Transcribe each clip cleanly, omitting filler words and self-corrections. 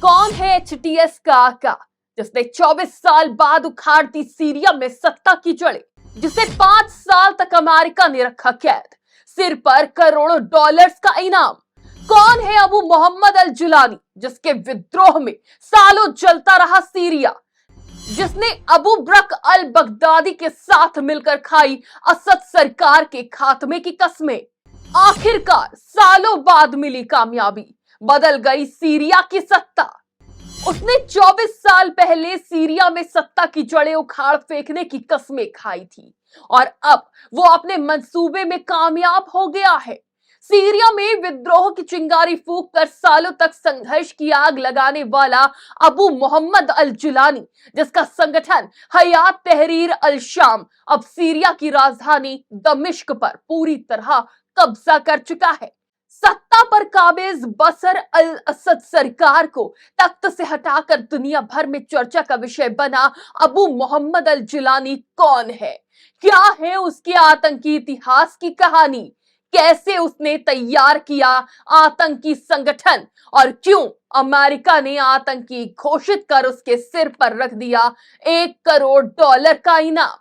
कौन है एचटीएस का आका जिसने 24 साल बाद उखाड़ दी सीरिया में सत्ता की जड़ें, जिसे 5 साल तक अमेरिका ने रखा कैद, सिर पर करोड़ों डॉलर्स का इनाम। कौन है अबू मोहम्मद अल जुलानी जिसके विद्रोह में सालों जलता रहा सीरिया, जिसने अबू बकर अल बगदादी के साथ मिलकर खाई असद सरकार के खात्मे की कस्में। आखिरकार सालों बाद मिली कामयाबी, बदल गई सीरिया की सत्ता। उसने 24 साल पहले सीरिया में सत्ता की जड़ें उखाड़ फेंकने की कस्में खाई थी और अब वो अपने मंसूबे में कामयाब हो गया है। सीरिया में विद्रोह की चिंगारी फूंक कर सालों तक संघर्ष की आग लगाने वाला अबू मोहम्मद अल जुलानी, जिसका संगठन हयात तहरीर अल शाम अब सीरिया की राजधानी दमिश्क पर पूरी तरह कब्जा कर चुका है। सत्ता पर काबिज बशर अल असद सरकार को तख्त से हटाकर दुनिया भर में चर्चा का विषय बना अबू मोहम्मद अल जुलानी कौन है? क्या है उसके आतंकी इतिहास की कहानी? कैसे उसने तैयार किया आतंकी संगठन और क्यों अमेरिका ने आतंकी घोषित कर उसके सिर पर रख दिया $1 करोड़ का इनाम?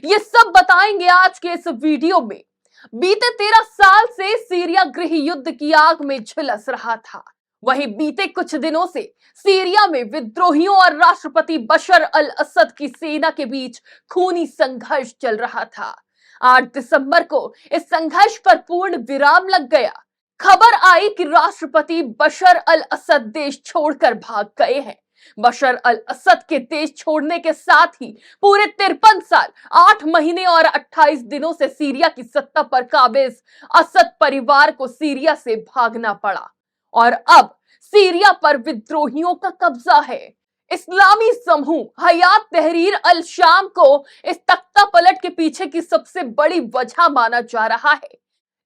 ये सब बताएंगे आज के इस वीडियो में। बीते 13 साल से सीरिया गृह युद्ध की आग में झुलस रहा था। वहीं बीते कुछ दिनों से सीरिया में विद्रोहियों और राष्ट्रपति बशर अल असद की सेना के बीच खूनी संघर्ष चल रहा था। 8 दिसंबर को इस संघर्ष पर पूर्ण विराम लग गया। खबर आई कि राष्ट्रपति बशर अल असद देश छोड़कर भाग गए हैं। बशर अल असद के देश छोड़ने के साथ ही पूरे 53 साल 8 महीने और 28 दिनों से सीरिया की सत्ता पर काबिज असद परिवार को सीरिया से भागना पड़ा और अब सीरिया पर विद्रोहियों का कब्जा है। इस्लामी समूह हयात तहरीर अल शाम को इस तख्ता पलट के पीछे की सबसे बड़ी वजह माना जा रहा है।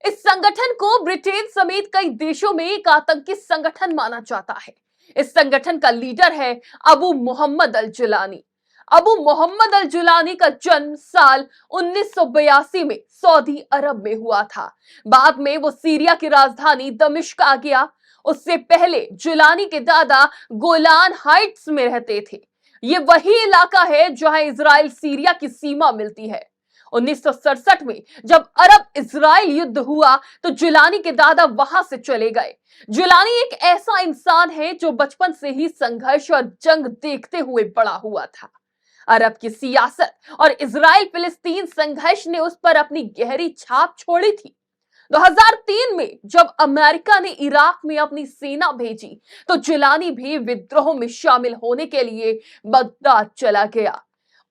इस संगठन को ब्रिटेन समेत कई देशों में एक आतंकी संगठन माना जाता है। इस संगठन का लीडर है अबू मोहम्मद अल जुलानी। अबू मोहम्मद अल जुलानी का जन्म साल 1982 में सऊदी अरब में हुआ था। बाद में वो सीरिया की राजधानी दमिश्क आ गया। उससे पहले जुलानी के दादा गोलान हाइट्स में रहते थे। ये वही इलाका है जहां इजराइल सीरिया की सीमा मिलती है। 1967 में जब अरब इजराइल युद्ध हुआ तो जुलानी के दादा वहां से चले गए। जुलानी एक ऐसा इंसान है जो बचपन से ही संघर्ष और जंग देखते हुए बड़ा हुआ था। अरब की सियासत और इजराइल फिलिस्तीन संघर्ष ने उस पर अपनी गहरी छाप छोड़ी थी। 2003 में जब अमेरिका ने इराक में अपनी सेना भेजी तो जुलानी भी विद्रोह में शामिल होने के लिए बगदाद चला गया।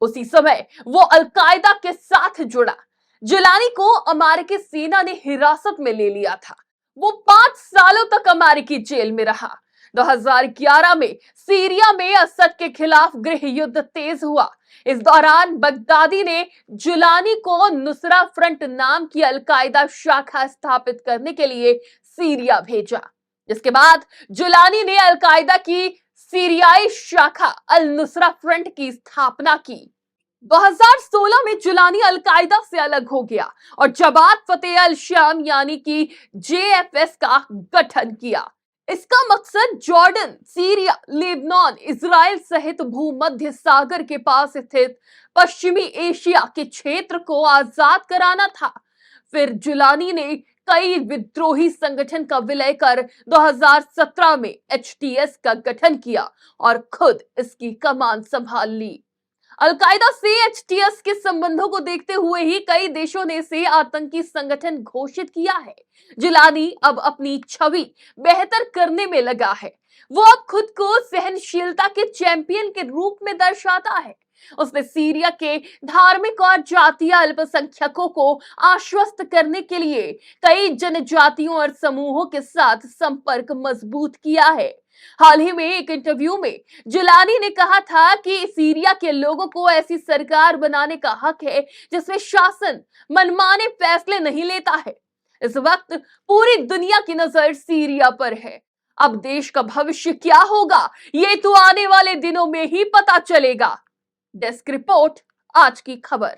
उसी समय वो अलकायदा के साथ जुड़ा। जुलानी को अमेरिकी सेना ने हिरासत में ले लिया था। वो 5 सालों तक अमेरिकी जेल में रहा। 2011 में सीरिया में असद के खिलाफ गृह युद्ध तेज हुआ। इस दौरान बगदादी ने जुलानी को नुसरा फ्रंट नाम की अलकायदा शाखा स्थापित करने के लिए सीरिया भेजा, जिसके बाद जुलानी ने अलकायदा की सीरियाई शाखा अल नुसरा फ्रंट की स्थापना की। 2016 में जुलानी अलकायदा से अलग हो गया और जमात फतेह अल शाम यानी कि JFS का गठन किया। इसका मकसद जॉर्डन, सीरिया, लेबनान, इजराइल सहित भूमध्य सागर के पास स्थित पश्चिमी एशिया के क्षेत्र को आजाद कराना था। फिर जुलानी ने कई विद्रोही संगठन का विलय कर 2017 में HTS का गठन किया और खुद इसकी कमान संभाल ली। अलकायदा से HTS के संबंधों को देखते हुए ही कई देशों ने इसे आतंकी संगठन घोषित किया है। जुलानी अब अपनी छवि बेहतर करने में लगा है। वो अब खुद को सहनशीलता के चैंपियन के रूप में दर्शाता है। उसने सीरिया के धार्मिक और जातीय अल्पसंख्यकों को आश्वस्त करने के लिए कई जनजातियों और समूहों के साथ संपर्क मजबूत किया है। हाल ही में एक इंटरव्यू में जुलानी ने कहा था कि सीरिया के लोगों को ऐसी सरकार बनाने का हक है जिसमें शासन मनमाने फैसले नहीं लेता है। इस वक्त पूरी दुनिया की नजर सीरिया पर है। अब देश का भविष्य क्या होगा ये तो आने वाले दिनों में ही पता चलेगा। डेस्क रिपोर्ट, आज की खबर।